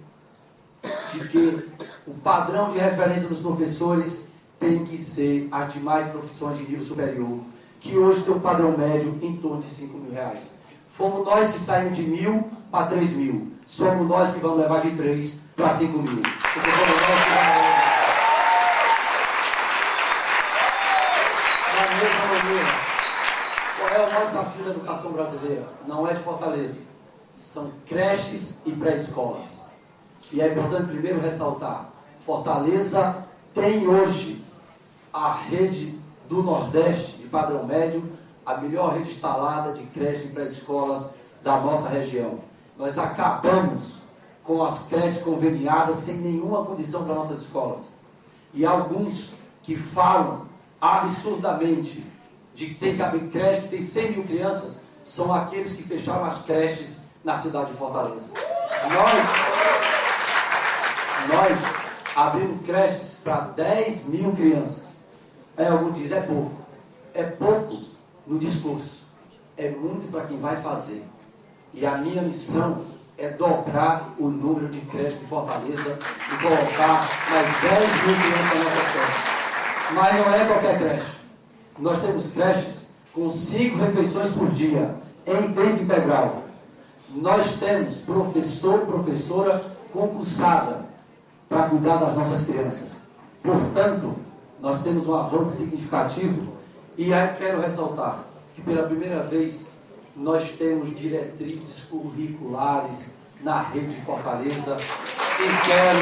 de que o padrão de referência dos professores tem que ser as demais profissões de nível superior, que hoje tem um padrão médio em torno de R$5.000. Fomos nós que saímos de 1.000 para 3.000. Somos nós que vamos levar de 3 para 5.000. Porque somos nós que vamos levar. Na mesma maneira, qual é o maior desafio da educação brasileira? Não é de Fortaleza. São creches e pré-escolas. E é importante primeiro ressaltar, Fortaleza tem hoje a rede do Nordeste, de padrão médio, a melhor rede instalada de creches e pré-escolas da nossa região. Nós acabamos com as creches conveniadas sem nenhuma condição para nossas escolas. E alguns que falam absurdamente de que tem que abrir creche, que tem 100.000 crianças, são aqueles que fecharam as creches na cidade de Fortaleza. Nós abrimos creches para 10.000 crianças. Alguns dizem, é pouco. É pouco no discurso. É muito para quem vai fazer. E a minha missão é dobrar o número de creches de Fortaleza e colocar mais 10.000 crianças na nossa creche. Mas não é qualquer creche. Nós temos creches com 5 refeições por dia, em tempo integral. Nós temos professor, professora concursada para cuidar das nossas crianças. Portanto, nós temos um avanço significativo e aí quero ressaltar que pela primeira vez nós temos diretrizes curriculares na rede de Fortaleza e quero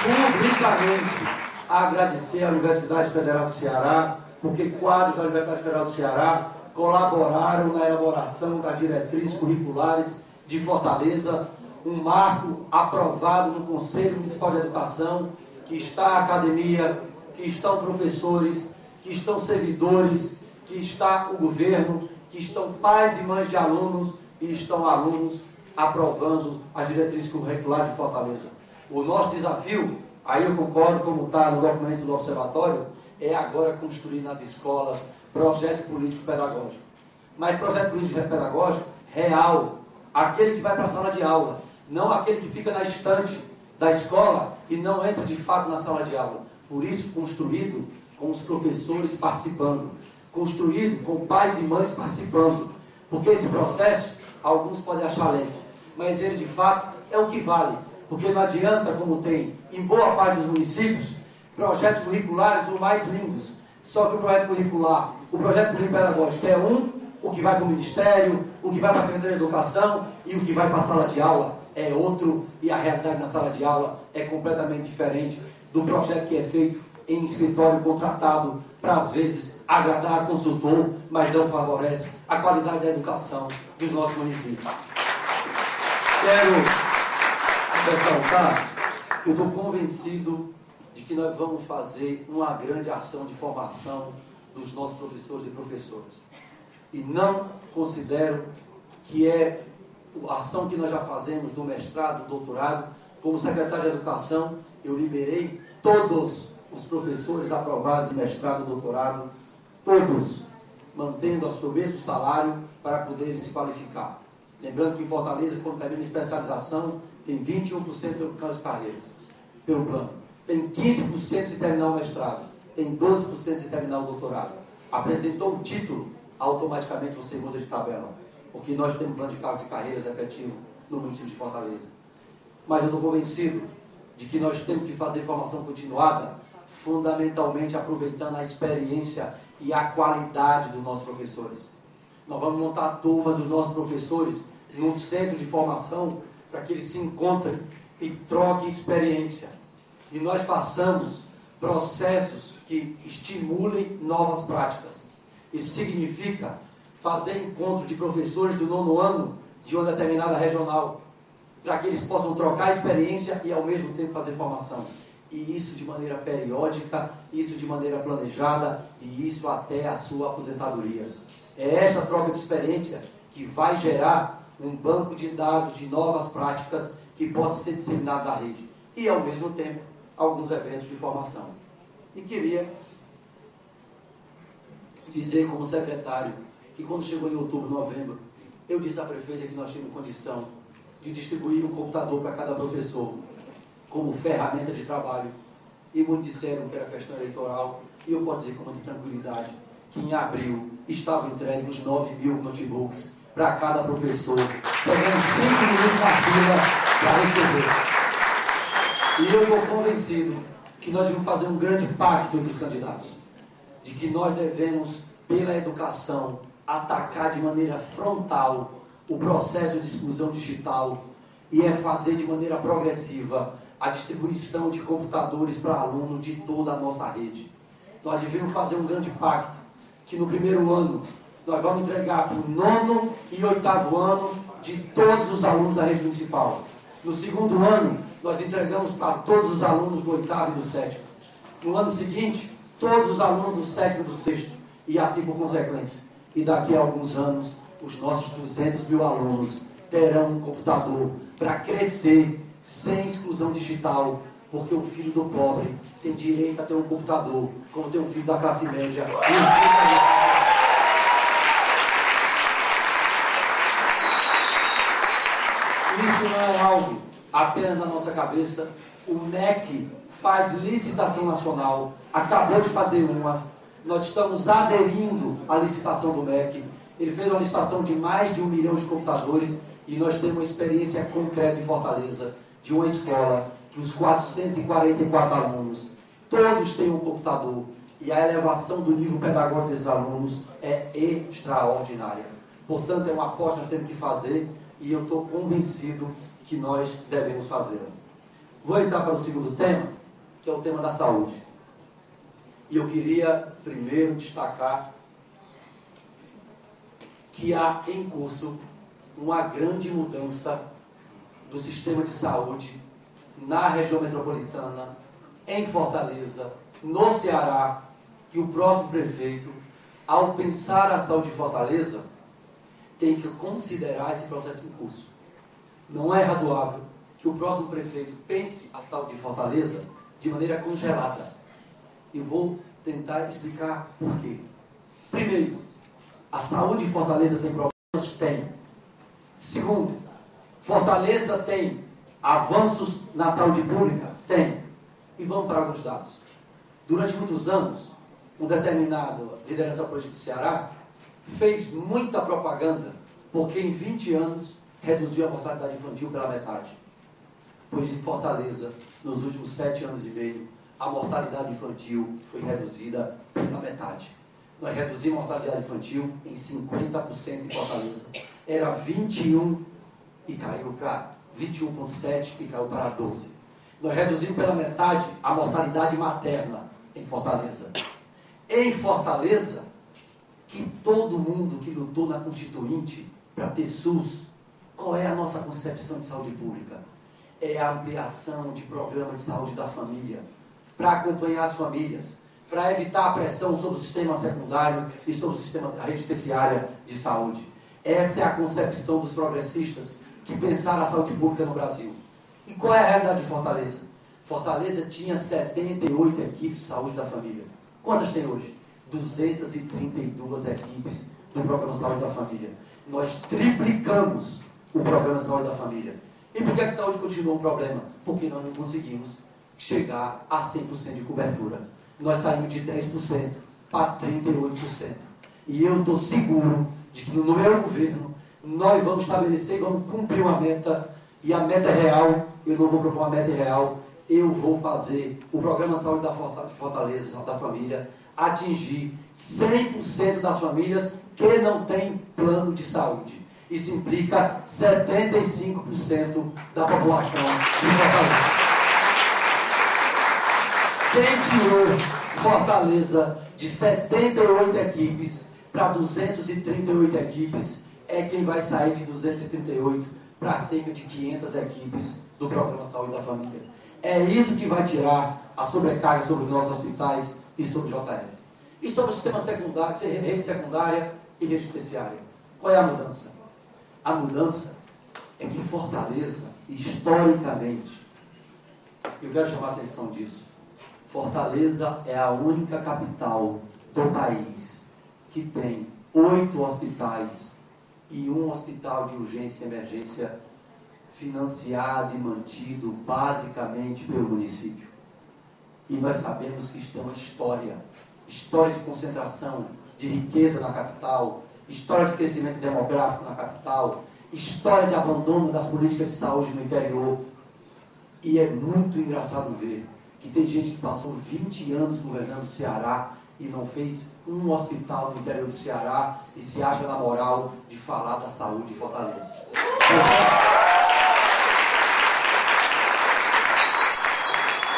publicamente agradecer à Universidade Federal do Ceará, porque quadros da Universidade Federal do Ceará colaboraram na elaboração das diretrizes curriculares de Fortaleza, um marco aprovado no Conselho Municipal de Educação, que está a academia, que estão professores, que estão servidores, que está o governo, que estão pais e mães de alunos e estão alunos aprovando as diretrizes curriculares de Fortaleza. O nosso desafio, aí eu concordo como está no documento do Observatório, é agora construir nas escolas projeto político-pedagógico. Mas projeto político-pedagógico real, aquele que vai para a sala de aula, não aquele que fica na estante da escola e não entra de fato na sala de aula. Por isso, construído com os professores participando, construído com pais e mães participando, porque esse processo, alguns podem achar lento, mas ele de fato é o que vale, porque não adianta, como tem em boa parte dos municípios, projetos curriculares os mais lindos, só que o projeto curricular, o projeto curricular-pedagógico é o que vai para o Ministério, o que vai para a Secretaria de Educação e o que vai para a sala de aula é outro, e a realidade na sala de aula é completamente diferente do projeto que é feito em escritório contratado para, às vezes, agradar a consultor, mas não favorece a qualidade da educação dos nossos municípios. Quero ressaltar que eu estou convencido de que nós vamos fazer uma grande ação de formação dos nossos professores e professoras. E não considero que é a ação que nós já fazemos do mestrado, do doutorado. Como secretário de Educação, eu liberei todos os professores aprovados em mestrado e doutorado, todos, mantendo o seu mesmo salário para poderem se qualificar. Lembrando que em Fortaleza, quando termina a especialização, tem 21% pelo plano de carreiras, pelo plano. Tem 15% se terminar o mestrado, tem 12% se terminar o doutorado. Apresentou o título, automaticamente você muda de tabela, porque nós temos um plano de carreiras efetivo no município de Fortaleza. Mas eu estou convencido de que nós temos que fazer formação continuada, fundamentalmente aproveitando a experiência e a qualidade dos nossos professores. Nós vamos montar a turma dos nossos professores num centro de formação para que eles se encontrem e troquem experiência. E nós façamos processos que estimulem novas práticas. Isso significa fazer encontros de professores do 9º ano de uma determinada regional, para que eles possam trocar experiência e ao mesmo tempo fazer formação. E isso de maneira periódica, isso de maneira planejada, e isso até a sua aposentadoria. É essa troca de experiência que vai gerar um banco de dados de novas práticas que possa ser disseminado na rede. E ao mesmo tempo, alguns eventos de formação. E queria dizer como secretário que quando chegou em outubro, novembro, eu disse à prefeita que nós tínhamos condição de distribuir um computador para cada professor como ferramenta de trabalho. E muitos disseram que era questão eleitoral, e eu posso dizer com muita tranquilidade que em abril estavam entregues os 9.000 notebooks para cada professor, pegando 5 minutos na fila para receber. E eu estou convencido que nós vamos fazer um grande pacto entre os candidatos, de que nós devemos, pela educação, atacar de maneira frontal o processo de exclusão digital e fazer de maneira progressiva a distribuição de computadores para alunos de toda a nossa rede. Nós devemos fazer um grande pacto, que no primeiro ano nós vamos entregar para o 9º e 8º ano de todos os alunos da rede municipal. No segundo ano, nós entregamos para todos os alunos do 8º e do 7º. No ano seguinte, todos os alunos do 7º e do 6º, e assim por consequência. E daqui a alguns anos, os nossos 200.000 alunos terão um computador para crescer sem exclusão digital, porque o filho do pobre tem direito a ter um computador, como tem um filho da classe média. Isso não é algo apenas na nossa cabeça. O MEC faz licitação nacional, acabou de fazer uma. Nós estamos aderindo à licitação do MEC. Ele fez uma licitação de mais de 1 milhão de computadores e nós temos uma experiência concreta em Fortaleza de uma escola que os 444 alunos, todos têm um computador e a elevação do nível pedagógico desses alunos é extraordinária. Portanto, é uma aposta que nós temos que fazer e eu estou convencido que nós devemos fazê-la. Vou entrar para o segundo tema, que é o tema da saúde. E eu queria primeiro destacar que há em curso uma grande mudança do sistema de saúde na região metropolitana, em Fortaleza, no Ceará, que o próximo prefeito, ao pensar a saúde de Fortaleza, tem que considerar esse processo em curso. Não é razoável que o próximo prefeito pense a saúde de Fortaleza de maneira congelada. E vou tentar explicar por quê. Primeiro, a saúde de Fortaleza tem problemas? Tem. Segundo, Fortaleza tem avanços na saúde pública? Tem. E vamos para alguns dados. Durante muitos anos, um determinado liderança política do Ceará fez muita propaganda porque em 20 anos reduziu a mortalidade infantil pela metade. Pois em Fortaleza, nos últimos 7 anos e meio, a mortalidade infantil foi reduzida pela metade. Nós reduzimos a mortalidade infantil em 50% em Fortaleza. Era 21 e caiu para 21,7 e caiu para 12. Nós reduzimos pela metade a mortalidade materna em Fortaleza. Em Fortaleza, que todo mundo que lutou na Constituinte para ter SUS, qual é a nossa concepção de saúde pública? É a ampliação de programa de saúde da família, para acompanhar as famílias, para evitar a pressão sobre o sistema secundário e sobre o sistema da rede terciária de saúde. Essa é a concepção dos progressistas que pensaram a saúde pública no Brasil. E qual é a realidade de Fortaleza? Fortaleza tinha 78 equipes de saúde da família. Quantas tem hoje? 232 equipes do Programa de Saúde da Família. Nós triplicamos o Programa de Saúde da Família. E por que a saúde continua um problema? Porque nós não conseguimos chegar a 100% de cobertura. Nós saímos de 10% para 38%. E eu estou seguro de que no meu governo nós vamos estabelecer, vamos cumprir uma meta, e a meta é real. Eu não vou propor uma meta real, eu vou fazer o Programa de Saúde da Fortaleza, da família, atingir 100% das famílias que não têm plano de saúde. Isso implica 75% da população de Fortaleza. Quem tirou Fortaleza de 78 equipes para 238 equipes é quem vai sair de 238 para cerca de 500 equipes do Programa Saúde da Família. É isso que vai tirar a sobrecarga sobre os nossos hospitais e sobre o JF. E sobre o sistema secundário, rede secundária e rede terciária. Qual é a mudança? A mudança é que Fortaleza, historicamente, eu quero chamar a atenção disso, Fortaleza é a única capital do país que tem 8 hospitais e um hospital de urgência e emergência financiado e mantido basicamente pelo município. E nós sabemos que isto é uma história de concentração, de riqueza na capital, história de crescimento demográfico na capital, história de abandono das políticas de saúde no interior. E é muito engraçado ver que tem gente que passou 20 anos governando o Ceará e não fez um hospital no interior do Ceará e se acha na moral de falar da saúde de Fortaleza.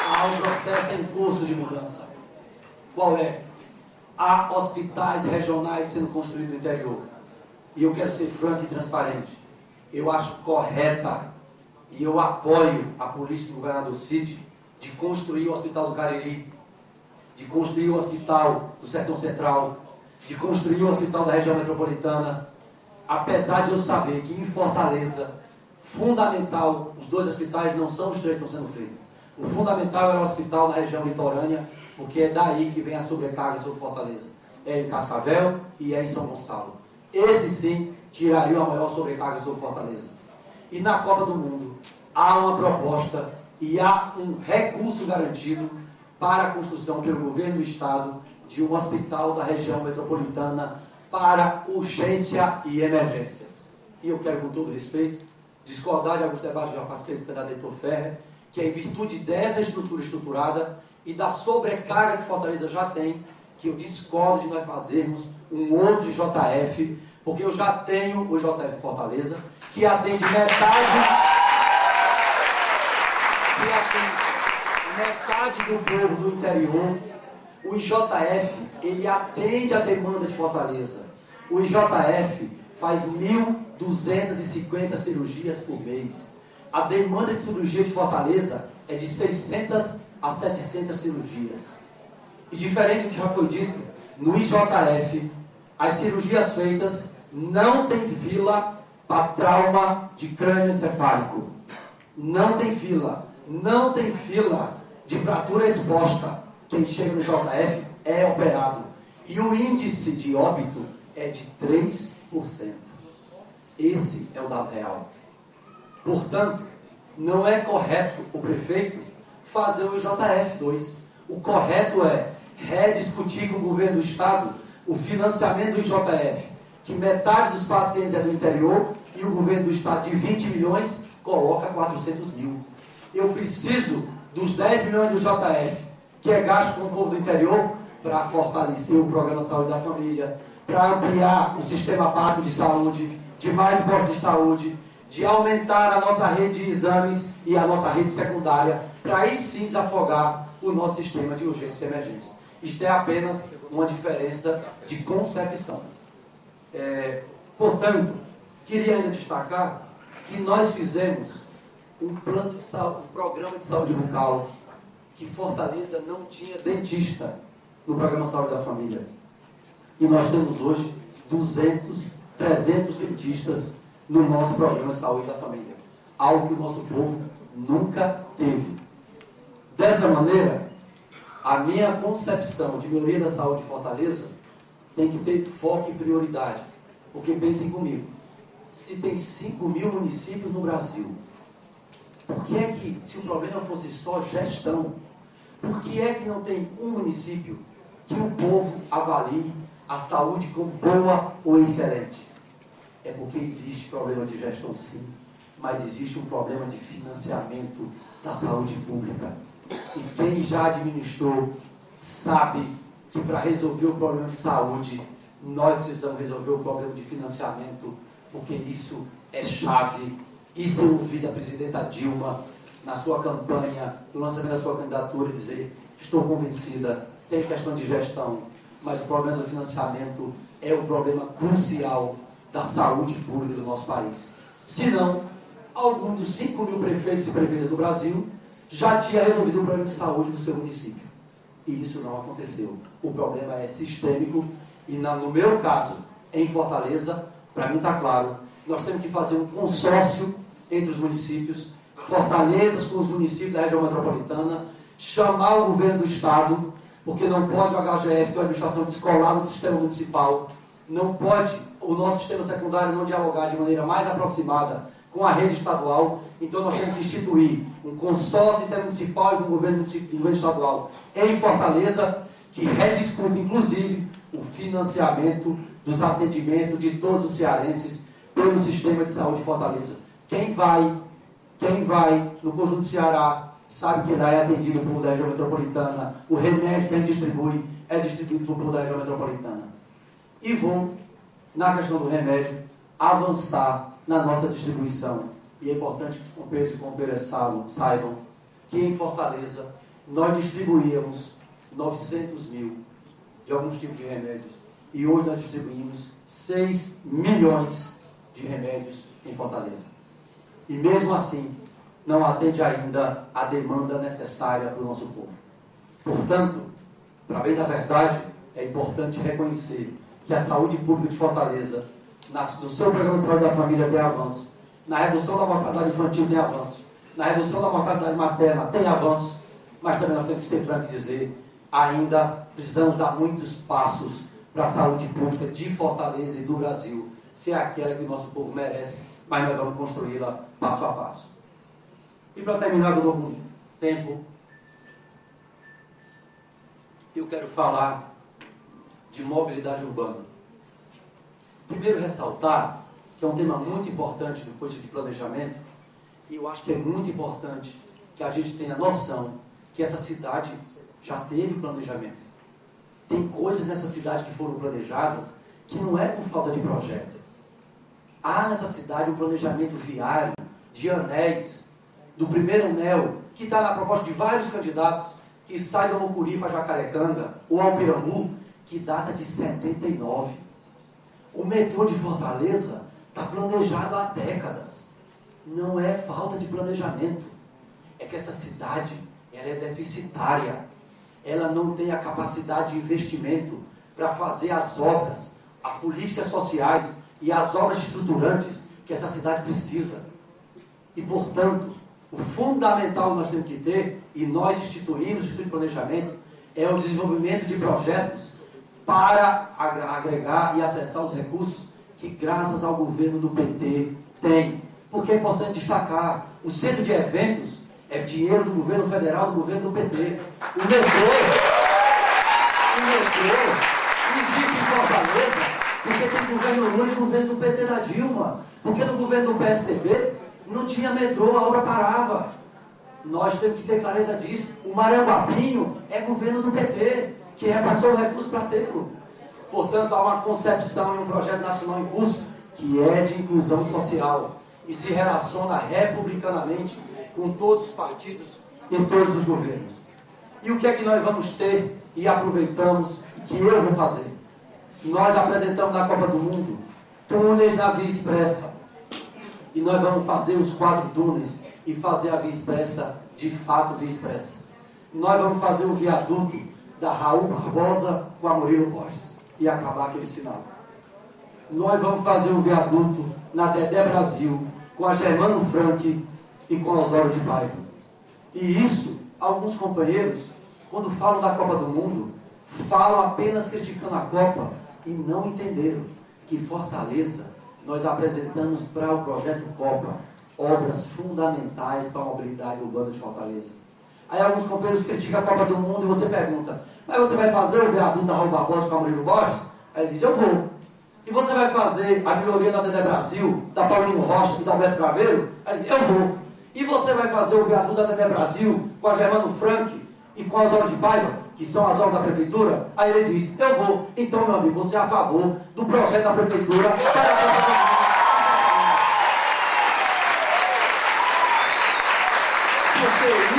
Há um processo em curso de mudança. Qual é? Há hospitais regionais sendo construídos no interior. E eu quero ser franco e transparente. Eu acho correta e eu apoio a política do governador Cid de construir o Hospital do Cariri, de construir o Hospital do Sertão Central, de construir o Hospital da região metropolitana, apesar de eu saber que em Fortaleza, fundamental, os dois hospitais não são os três que estão sendo feitos. O fundamental é o hospital na região litorânea, porque é daí que vem a sobrecarga sobre Fortaleza. É em Cascavel e é em São Gonçalo. Esse sim tiraria a maior sobrecarga sobre Fortaleza. E na Copa do Mundo há uma proposta e há um recurso garantido para a construção pelo governo do estado de um hospital da região metropolitana para urgência e emergência. E eu quero, com todo respeito, discordar de alguns debates que já passei com o candidato Heitor Ferrer, que é em virtude dessa estrutura estruturada e da sobrecarga que Fortaleza já tem, que eu discordo de nós fazermos um outro IJF, porque eu já tenho o IJF Fortaleza, que atende metade do povo do interior. O IJF, ele atende a demanda de Fortaleza. O IJF faz 1.250 cirurgias por mês. A demanda de cirurgia de Fortaleza é de 600 a 700 cirurgias. E diferente do que já foi dito, no IJF, as cirurgias feitas não tem fila para trauma de crânio encefálico. Não tem fila. Não tem fila de fratura exposta. Quem chega no IJF é operado. E o índice de óbito é de 3%. Esse é o dado real. Portanto, não é correto o prefeito fazer o IJF2. O correto é rediscutir com o governo do estado o financiamento do IJF, que metade dos pacientes é do interior e o governo do estado de 20 milhões coloca 400 mil. Eu preciso dos 10 milhões do IJF, que é gasto com o povo do interior, para fortalecer o programa Saúde da Família, para ampliar o sistema básico de saúde, de mais postos de saúde, de aumentar a nossa rede de exames e a nossa rede secundária, para aí sim desafogar o nosso sistema de urgência e emergência. Isto é apenas uma diferença de concepção. Portanto, queria ainda destacar que nós fizemos um plano de saúde, um programa de saúde bucal, que Fortaleza não tinha dentista no programa Saúde da Família. E nós temos hoje 200, 300 dentistas no nosso programa de Saúde da Família. Algo que o nosso povo nunca teve. Dessa maneira, a minha concepção de melhoria da saúde de Fortaleza tem que ter foco e prioridade. Porque pensem comigo, se tem 5.000 municípios no Brasil, por que é que, se o problema fosse só gestão, por que é que não tem um município que o povo avalie a saúde como boa ou excelente? É porque existe problema de gestão sim, mas existe um problema de financiamento da saúde pública. E quem já administrou sabe que para resolver o problema de saúde, nós precisamos resolver o problema de financiamento, porque isso é chave. Isso eu ouvi da presidenta Dilma na sua campanha, no lançamento da sua candidatura, dizer: estou convencida, tem questão de gestão, mas o problema do financiamento é o problema crucial da saúde pública do nosso país. Se não, algum dos 5.000 prefeitos e prefeitas do Brasil já tinha resolvido o problema de saúde do seu município. E isso não aconteceu. O problema é sistêmico e, no meu caso, em Fortaleza, para mim está claro, nós temos que fazer um consórcio entre os municípios, fortalezas com os municípios da região metropolitana, chamar o governo do estado, porque não pode o HGF ter uma administração descolada do sistema municipal, Não pode o nosso sistema secundário não dialogar de maneira mais aproximada com a rede estadual. Então nós temos que instituir um consórcio intermunicipal e com o governo estadual em Fortaleza, que rediscute inclusive o financiamento dos atendimentos de todos os cearenses pelo sistema de saúde de Fortaleza. Quem vai no Conjunto Ceará sabe que lá é atendido por da região metropolitana, o remédio que a gente distribui é distribuído por da região metropolitana. E vão, na questão do remédio, avançar na nossa distribuição. E é importante que os companheiros e companheiras saibam que em Fortaleza nós distribuíamos 900 mil de alguns tipos de remédios. E hoje nós distribuímos 6 milhões de remédios em Fortaleza. E mesmo assim, não atende ainda a demanda necessária para o nosso povo. Portanto, para bem da verdade, é importante reconhecer que a saúde pública de Fortaleza, no seu programa de saúde da família, tem avanço, na redução da mortalidade infantil tem avanço, na redução da mortalidade materna tem avanço, mas também nós temos que ser francos e dizer, ainda precisamos dar muitos passos para a saúde pública de Fortaleza e do Brasil, se é aquela que o nosso povo merece, mas nós vamos construí-la passo a passo. E para terminar, do novo tempo, eu quero falar de mobilidade urbana. Primeiro, ressaltar que é um tema muito importante do curso de planejamento, e eu acho que é muito importante que a gente tenha noção que essa cidade já teve planejamento. Tem coisas nessa cidade que foram planejadas que não é por falta de projeto. Há nessa cidade um planejamento viário, de anéis, do primeiro anel, que está na proposta de vários candidatos, que sai da Mucuri para Jacarecanga, ou Alpirambu, que data de 79. O metrô de Fortaleza está planejado há décadas. Não é falta de planejamento. É que essa cidade ela é deficitária. Ela não tem a capacidade de investimento para fazer as obras, as políticas sociais e as obras estruturantes que essa cidade precisa. E, portanto, o fundamental que nós temos que ter, e nós instituímos o Instituto de Planejamento, é o desenvolvimento de projetos para agregar e acessar os recursos que, graças ao governo do PT, tem. Porque é importante destacar, o centro de eventos é dinheiro do governo federal, do governo do PT. O metrô existe em Fortaleza porque tem governo Lula e governo do PT da Dilma. Porque no governo do PSDB não tinha metrô, a obra parava. Nós temos que ter clareza disso. O Maranguapinho é governo do PT, que repassou o recurso para Teco. Portanto, há uma concepção e um projeto nacional em curso que é de inclusão social e se relaciona republicanamente com todos os partidos e todos os governos. E o que é que nós vamos ter e aproveitamos e que eu vou fazer? Nós apresentamos na Copa do Mundo túneis na Via Expressa. E nós vamos fazer os 4 túneis e fazer a Via Expressa, de fato, Via Expressa. Nós vamos fazer o viaduto da Raul Barbosa com a Murilo Borges e acabar aquele sinal. Nós vamos fazer o viaduto na Dedé Brasil com a Germano Frank e com a Osório de Paiva. E isso, alguns companheiros, quando falam da Copa do Mundo, falam apenas criticando a Copa e não entenderam que Fortaleza, nós apresentamos para o projeto Copa obras fundamentais para a mobilidade urbana de Fortaleza. Aí alguns companheiros criticam a Copa do Mundo e você pergunta, mas você vai fazer o viaduto da Raul Barbosa com a Murilo Borges? Aí ele diz, eu vou. E você vai fazer a melhoria da Dedé Brasil, da Paulinho Rocha e da Alberto Craveiro? Aí ele diz, eu vou. E você vai fazer o viaduto da Dedé Brasil com a Germano Frank e com a Osório de Paiva, que são as obras da prefeitura? Aí ele diz, eu vou. Então, meu amigo, você é a favor do projeto da prefeitura para a Copa do Mundo. Você